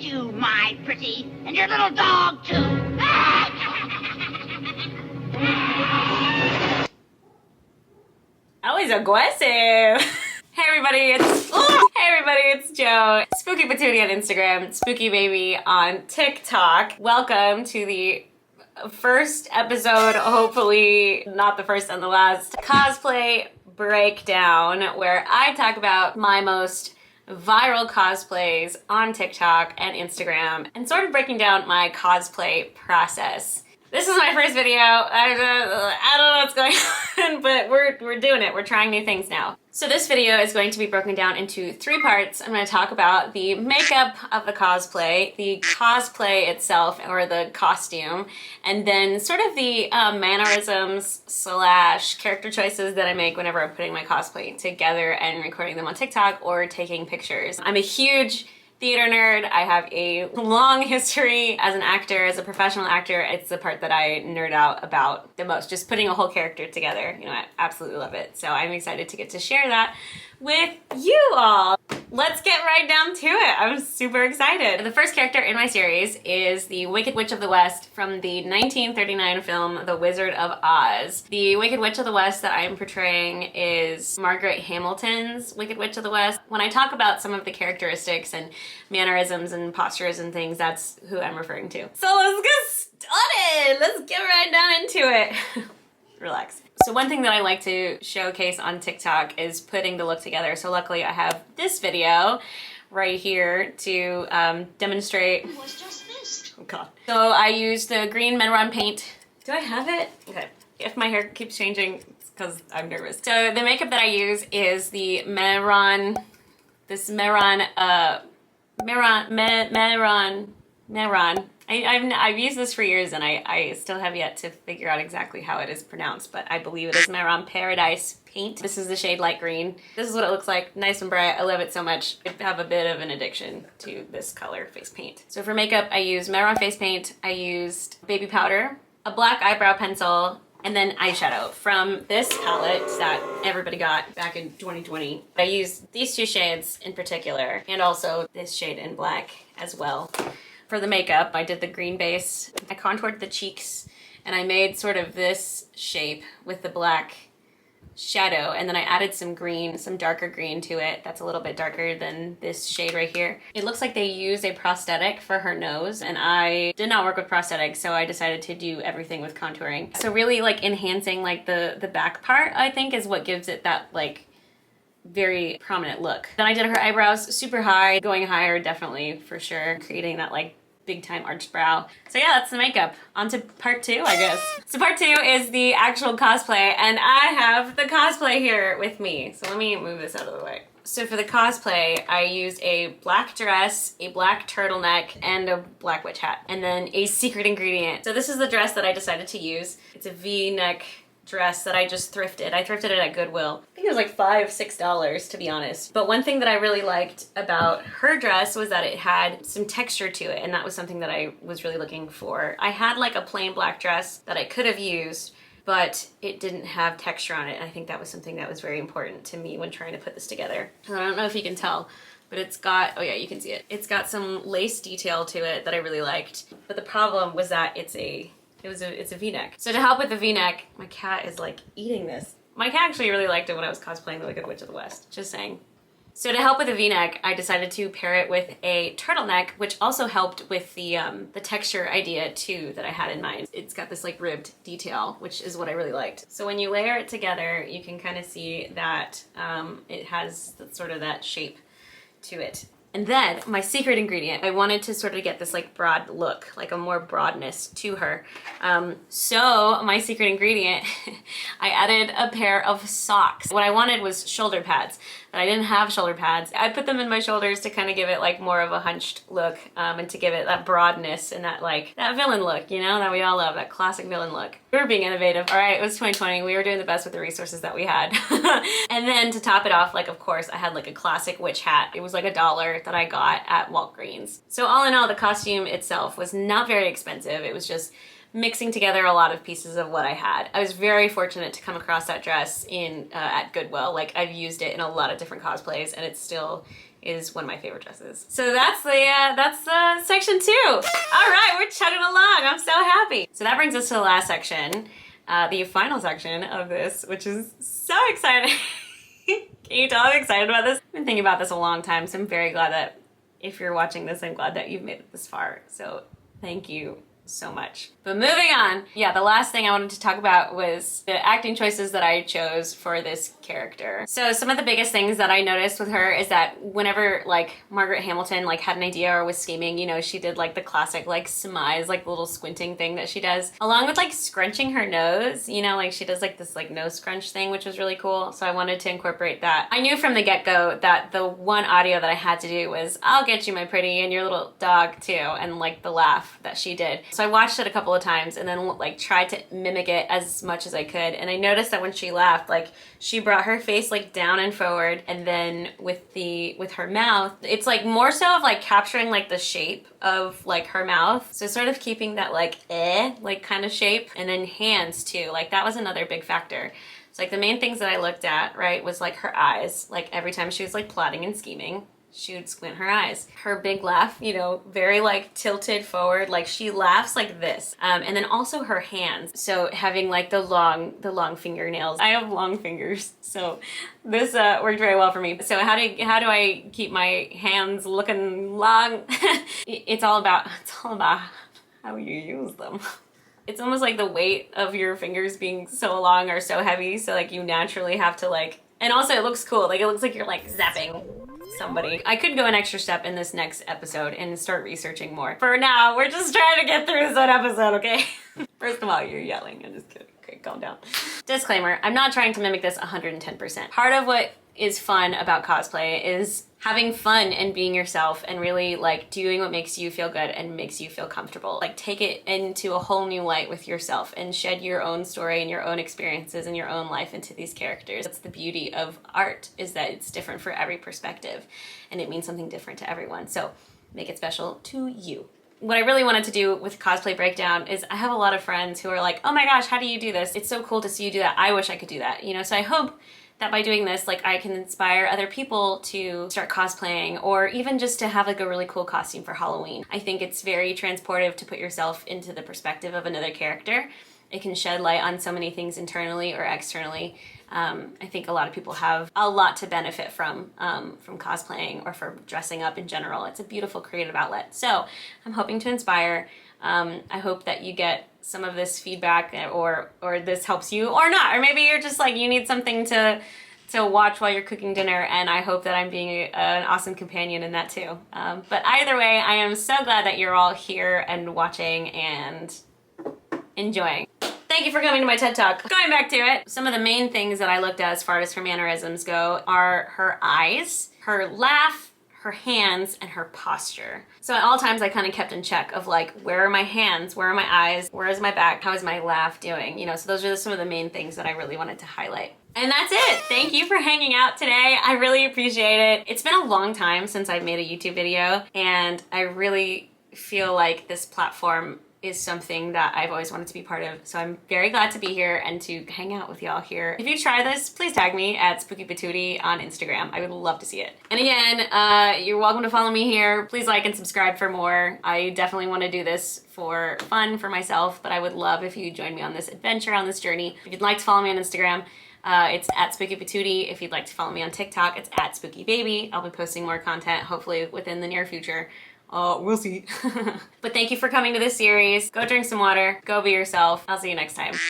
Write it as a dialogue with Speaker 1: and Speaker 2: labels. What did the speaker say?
Speaker 1: you, my pretty, and your little dog, too.
Speaker 2: Always aggressive. Hey everybody, it's Joe. Spooky Patootie on Instagram, Spooky Baby on TikTok. Welcome to the first episode, hopefully not the first and the last, Cosplay Breakdown, where I talk about my most viral cosplays on TikTok and Instagram and sort of breaking down my cosplay process. This is my first video. I don't know what's going on, but we're doing it. We're trying new things now. So this video is going to be broken down into 3 parts. I'm going to talk about the makeup of the cosplay, the cosplay itself, or the costume, and then sort of the mannerisms / character choices that I make whenever I'm putting my cosplay together and recording them on TikTok or taking pictures. I'm a huge theater nerd. I have a long history as an actor, as a professional actor. It's the part that I nerd out about the most, just putting a whole character together. You know, I absolutely love it. So I'm excited to get to share that with you all. Let's get right down to it. I'm super excited. The first character in my series is the Wicked Witch of the West from the 1939 film The Wizard of Oz. The Wicked Witch of the West that I'm portraying is Margaret Hamilton's Wicked Witch of the West. When I talk about some of the characteristics and mannerisms and postures and things, that's who I'm referring to. So let's get started. Let's get right down into it. Relax. So one thing that I like to showcase on TikTok is putting the look together. So luckily I have this video right here to demonstrate.
Speaker 1: What's just this?
Speaker 2: Oh God. So I used the green Medron paint. Do I have it? Okay. If my hair keeps changing, it's because I'm nervous. So the makeup that I use is the Medron, I've used this for years and I still have yet to figure out exactly how it is pronounced, but I believe it is Medron Paradise paint. This is the shade light green. This is what it looks like, nice and bright. I love it so much. I have a bit of an addiction to this color face paint. So for makeup, I use Medron face paint. I used baby powder, a black eyebrow pencil, and then eyeshadow from this palette that everybody got back in 2020. I used these 2 shades in particular, and also this shade in black as well. For the makeup, I did the green base. I contoured the cheeks and I made sort of this shape with the black shadow, and then I added some green, some darker green to it. That's a little bit darker than this shade right here. It looks like they used a prosthetic for her nose, and I did not work with prosthetics, so I decided to do everything with contouring. So really like enhancing like the back part, I think, is what gives it that like very prominent look. Then I did her eyebrows super high, going higher definitely for sure, creating that like big time arched brow. So yeah, that's the makeup. On to part 2, I guess. So part 2 is the actual cosplay, and I have the cosplay here with me. So let me move this out of the way. So for the cosplay, I used a black dress, a black turtleneck, and a black witch hat, and then a secret ingredient. So this is the dress that I decided to use. It's a V-neck dress that I just thrifted. I thrifted it at Goodwill. I think it was like $5, $6 to be honest. But one thing that I really liked about her dress was that it had some texture to it, and that was something that I was really looking for. I had like a plain black dress that I could have used, but it didn't have texture on it. And I think that was something that was very important to me when trying to put this together. I don't know if you can tell, but it's got, oh yeah, you can see it. It's got some lace detail to it that I really liked. But the problem was that it's a V-neck. So to help with the V-neck, my cat is like eating this. My cat actually really liked it when I was cosplaying the Wicked Witch of the West, just saying. So to help with the V-neck, I decided to pair it with a turtleneck, which also helped with the texture idea too that I had in mind. It's got this like ribbed detail, which is what I really liked. So when you layer it together, you can kind of see that it has sort of that shape to it. And then my secret ingredient, I wanted to sort of get this like broad look, like a more broadness to her. So my secret ingredient, I added a pair of socks. What I wanted was shoulder pads, but I didn't have shoulder pads. I put them in my shoulders to kind of give it like more of a hunched look, and to give it that broadness and that like, that villain look, you know, that we all love, that classic villain look. We were being innovative. All right, it was 2020. We were doing the best with the resources that we had. And then to top it off, like of course, I had like a classic witch hat. It was like $1 that I got at Walgreens. So all in all, the costume itself was not very expensive. It was just mixing together a lot of pieces of what I had. I was very fortunate to come across that dress in at Goodwill. Like I've used it in a lot of different cosplays and it's still is one of my favorite dresses. So that's the section 2. All right, we're chugging along. I'm so happy. So that brings us to the last section, the final section of this, which is so exciting. Can you tell I'm excited about this? I've been thinking about this a long time, so I'm very glad that if you're watching this, I'm glad that you've made it this far. So thank you so much. But moving on, yeah, the last thing I wanted to talk about was the acting choices that I chose for this character. So some of the biggest things that I noticed with her is that whenever like Margaret Hamilton like had an idea or was scheming, you know, she did like the classic like smize, like little squinting thing that she does, along with like scrunching her nose, you know, like she does like this like nose scrunch thing, which was really cool. So I wanted to incorporate that. I knew from the get-go that the one audio that I had to do was, "I'll get you, my pretty, and your little dog too," and like the laugh that she did. So I watched it a couple of times and then like tried to mimic it as much as I could. And I noticed that when she laughed, like she brought her face like down and forward, and then with her mouth, it's like more so of like capturing like the shape of like her mouth. So sort of keeping that like like kind of shape, and then hands too. Like that was another big factor. So like the main things that I looked at, right, was like her eyes. Like every time she was like plotting and scheming, she would squint her eyes. Her big laugh, you know, very like tilted forward, like she laughs like this. And then also her hands. So having like the long fingernails. I have long fingers, so this worked very well for me. So how do I keep my hands looking long? It's all about how you use them. It's almost like the weight of your fingers being so long or so heavy, so like you naturally have to like, and also it looks cool, like it looks like you're like zapping somebody. I could go an extra step in this next episode and start researching more. For now, we're just trying to get through this one episode, okay? First of all, you're yelling. I'm just kidding. Okay, calm down. Disclaimer, I'm not trying to mimic this 110%. Part of what is fun about cosplay is having fun and being yourself and really like doing what makes you feel good and makes you feel comfortable. Like take it into a whole new light with yourself and shed your own story and your own experiences and your own life into these characters. That's the beauty of art, is that it's different for every perspective and it means something different to everyone. So make it special to you. What I really wanted to do with Cosplay Breakdown is I have a lot of friends who are like, "Oh my gosh, how do you do this? It's so cool to see you do that. I wish I could do that." You know, so I hope that by doing this, like I can inspire other people to start cosplaying, or even just to have like a really cool costume for Halloween. I think it's very transportive to put yourself into the perspective of another character. It can shed light on so many things internally or externally. I think a lot of people have a lot to benefit from cosplaying or from dressing up in general. It's a beautiful creative outlet. So I'm hoping to inspire. I hope that you get some of this feedback, or this helps you or not, or maybe you're just like, you need something to watch while you're cooking dinner, and I hope that I'm being an awesome companion in that too. But either way, I am so glad that you're all here and watching and enjoying. Thank you for coming to my TED Talk. Going back to it, some of the main things that I looked at as far as her mannerisms go are her eyes, her laugh, her hands, and her posture. So at all times I kind of kept in check of like, where are my hands, where are my eyes, where is my back, how is my laugh doing? You know, so those are some of the main things that I really wanted to highlight. And that's it. Thank you for hanging out today. I really appreciate it. It's been a long time since I've made a YouTube video, and I really feel like this platform is something that I've always wanted to be part of. So I'm very glad to be here and to hang out with y'all here. If you try this, please tag me at Spooky Patootie on Instagram. I would love to see it. And again, you're welcome to follow me here. Please like and subscribe for more. I definitely want to do this for fun for myself, but I would love if you join me on this adventure, on this journey. If you'd like to follow me on Instagram, it's at Spooky Patootie. If you'd like to follow me on TikTok, it's at Spooky Baby. I'll be posting more content, hopefully within the near future. We'll see. But thank you for coming to this series. Go drink some water. Go be yourself. I'll see you next time.